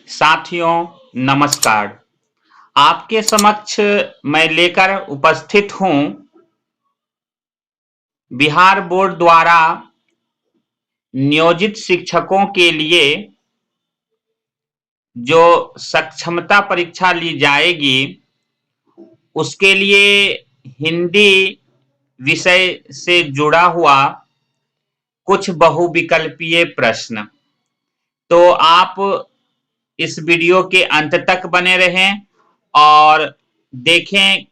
साथियों नमस्कार। आपके समक्ष मैं लेकर उपस्थित हूं बिहार बोर्ड द्वारा नियोजित शिक्षकों के लिए जो सक्षमता परीक्षा ली जाएगी उसके लिए हिंदी विषय से जुड़ा हुआ कुछ बहुविकल्पीय प्रश्न। तो आप इस वीडियो के अंत तक बने रहें और देखें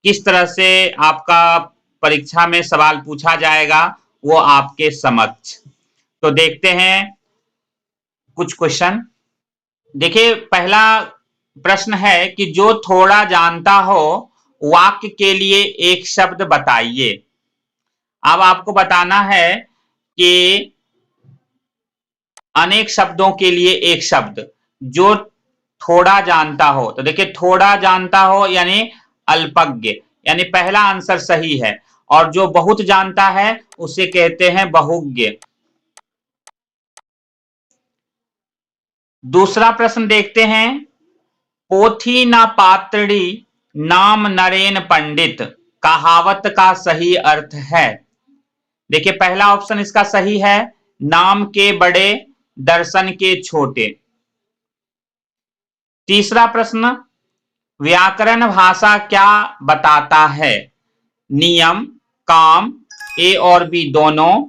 किस तरह से आपका परीक्षा में सवाल पूछा जाएगा वो आपके समक्ष। तो देखते हैं कुछ क्वेश्चन। देखिए, पहला प्रश्न है कि जो थोड़ा जानता हो वाक्य के लिए एक शब्द बताइए। अब आपको बताना है कि अनेक शब्दों के लिए एक शब्द। जो थोड़ा जानता हो, तो देखिए थोड़ा जानता हो यानी अल्पज्ञ, यानी पहला आंसर सही है। और जो बहुत जानता है उसे कहते हैं बहुज्ञ। दूसरा प्रश्न देखते हैं। पोथी न पात्रड़ी नाम नरेन पंडित कहावत का सही अर्थ है। देखिए पहला ऑप्शन इसका सही है, नाम के बड़े दर्शन के छोटे। तीसरा प्रश्न, व्याकरण भाषा क्या बताता है? नियम, काम, ए और बी दोनों।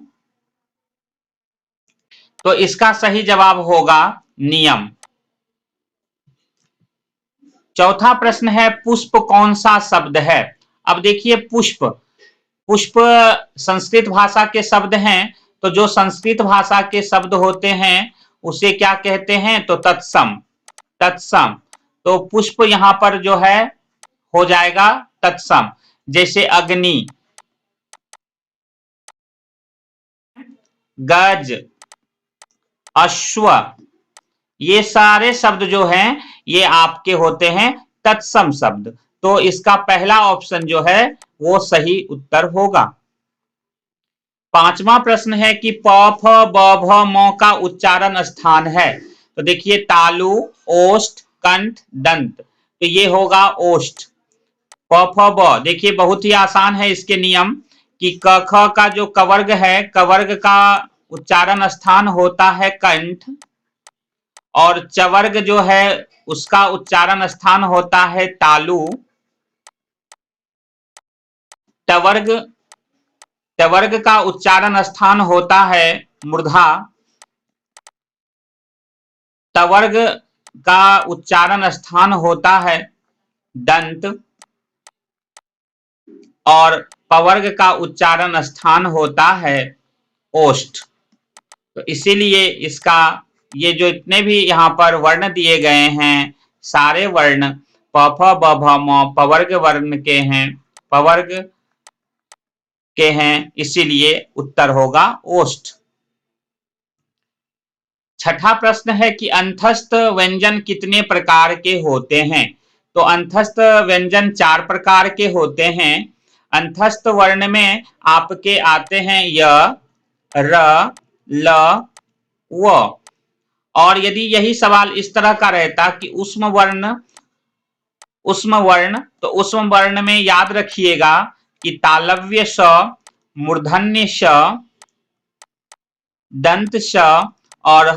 तो इसका सही जवाब होगा नियम। चौथा प्रश्न है, पुष्प कौन सा शब्द है? अब देखिए पुष्प, पुष्प संस्कृत भाषा के शब्द हैं। तो जो संस्कृत भाषा के शब्द होते हैं उसे क्या कहते हैं? तो तत्सम, तत्सम। तो पुष्प यहां पर जो है हो जाएगा तत्सम। जैसे अग्नि, गज, अश्व, ये सारे शब्द जो हैं ये आपके होते हैं तत्सम शब्द। तो इसका पहला ऑप्शन जो है वो सही उत्तर होगा। पांचवा प्रश्न है कि प फ ब भ म का उच्चारण स्थान है। तो देखिए तालु, ओष्ठ, कंठ, दंत। तो ये होगा ओष्ठ। प फ ब, देखिए बहुत ही आसान है इसके नियम कि क ख का जो कवर्ग है, कवर्ग का उच्चारण स्थान होता है कंठ, और चवर्ग जो है उसका उच्चारण स्थान होता है तालु। टवर्ग, टवर्ग का उच्चारण स्थान होता है मूर्धा। तवर्ग का उच्चारण स्थान होता है दंत, और पवर्ग का उच्चारण स्थान होता है ओष्ठ। तो इसीलिए इसका ये जो इतने भी यहाँ पर वर्ण दिए गए हैं सारे वर्ण प फ ब भ म पवर्ग वर्ण के हैं, पवर्ग के हैं, इसीलिए उत्तर होगा ओष्ठ। छठा प्रश्न है कि अंतस्थ व्यंजन कितने प्रकार के होते हैं? तो अंतस्थ व्यंजन 4 प्रकार के होते हैं। अंतस्थ वर्ण में आपके आते हैं य, र, ल, व। और यदि यही सवाल इस तरह का रहता कि उष्म वर्ण, उष्म वर्ण, तो उष्म वर्ण में याद रखिएगा कि तालव्य श, मूर्धन्य श, दंत श और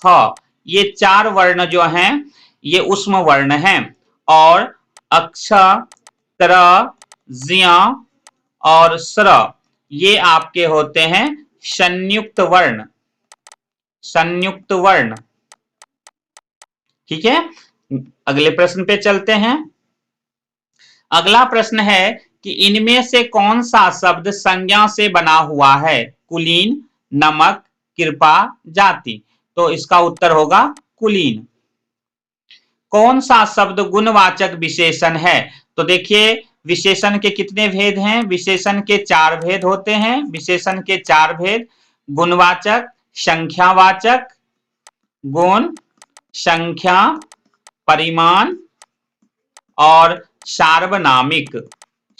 ह, ये 4 वर्ण जो हैं ये उष्म वर्ण हैं। और अक्ष, त्र, ज्ञ और स्र ये आपके होते हैं संयुक्त वर्ण, संयुक्त वर्ण। ठीक है, अगले प्रश्न पे चलते हैं। अगला प्रश्न है कि इनमें से कौन सा शब्द संज्ञा से बना हुआ है? कुलीन, नमक, कृपा, जाति। तो इसका उत्तर होगा कुलीन। कौन सा शब्द गुणवाचक विशेषण है? तो देखिए विशेषण के कितने भेद हैं? विशेषण के 4 भेद होते हैं। विशेषण के 4 भेद, गुणवाचक, संख्यावाचक, गुण, संख्या, परिमाण और सार्वनामिक,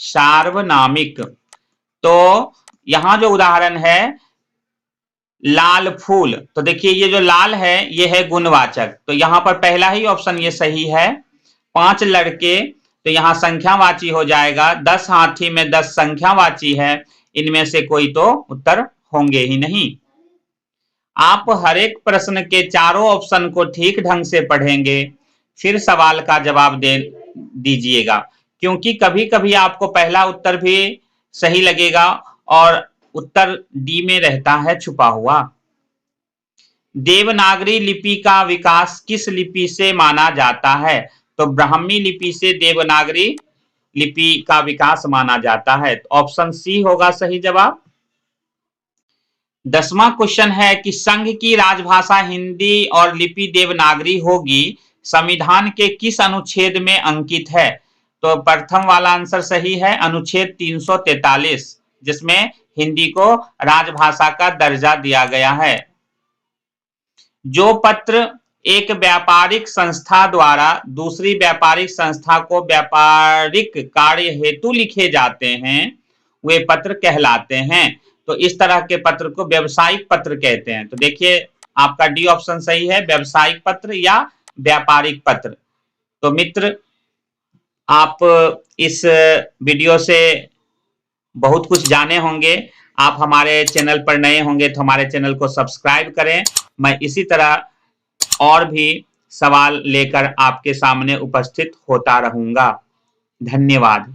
सार्वनामिक। तो यहां जो उदाहरण है लाल फूल, तो देखिए ये जो लाल है ये है गुणवाचक, तो यहां पर पहला ही ऑप्शन ये सही है। 5 लड़के, तो यहां संख्यावाची हो जाएगा। 10 हाथी में 10 संख्यावाची है, इनमें से कोई तो उत्तर होंगे ही नहीं। आप हर एक प्रश्न के चारों ऑप्शन को ठीक ढंग से पढ़ेंगे, फिर सवाल का जवाब दे दीजिएगा, क्योंकि कभी कभी आपको पहला उत्तर भी सही लगेगा और उत्तर डी में रहता है छुपा हुआ। देवनागरी लिपि का विकास किस लिपि से माना जाता है? तो ब्राह्मी लिपि से देवनागरी लिपि का विकास माना जाता है। ऑप्शन सी होगा सही जवाब। 10वां क्वेश्चन है कि संघ की राजभाषा हिंदी और लिपि देवनागरी होगी, संविधान के किस अनुच्छेद में अंकित है? तो प्रथम वाला आंसर सही है, अनुच्छेद 343, जिसमें हिंदी को राजभाषा का दर्जा दिया गया है। जो पत्र एक व्यापारिक संस्था द्वारा दूसरी व्यापारिक संस्था को व्यापारिक कार्य हेतु लिखे जाते हैं, वे पत्र कहलाते हैं। तो इस तरह के पत्र को व्यावसायिक पत्र कहते हैं। तो देखिए आपका डी ऑप्शन सही है, व्यावसायिक पत्र या व्यापारिक पत्र। तो मित्र, आप इस वीडियो से बहुत कुछ जाने होंगे। आप हमारे चैनल पर नए होंगे तो हमारे चैनल को सब्सक्राइब करें। मैं इसी तरह और भी सवाल लेकर आपके सामने उपस्थित होता रहूंगा। धन्यवाद।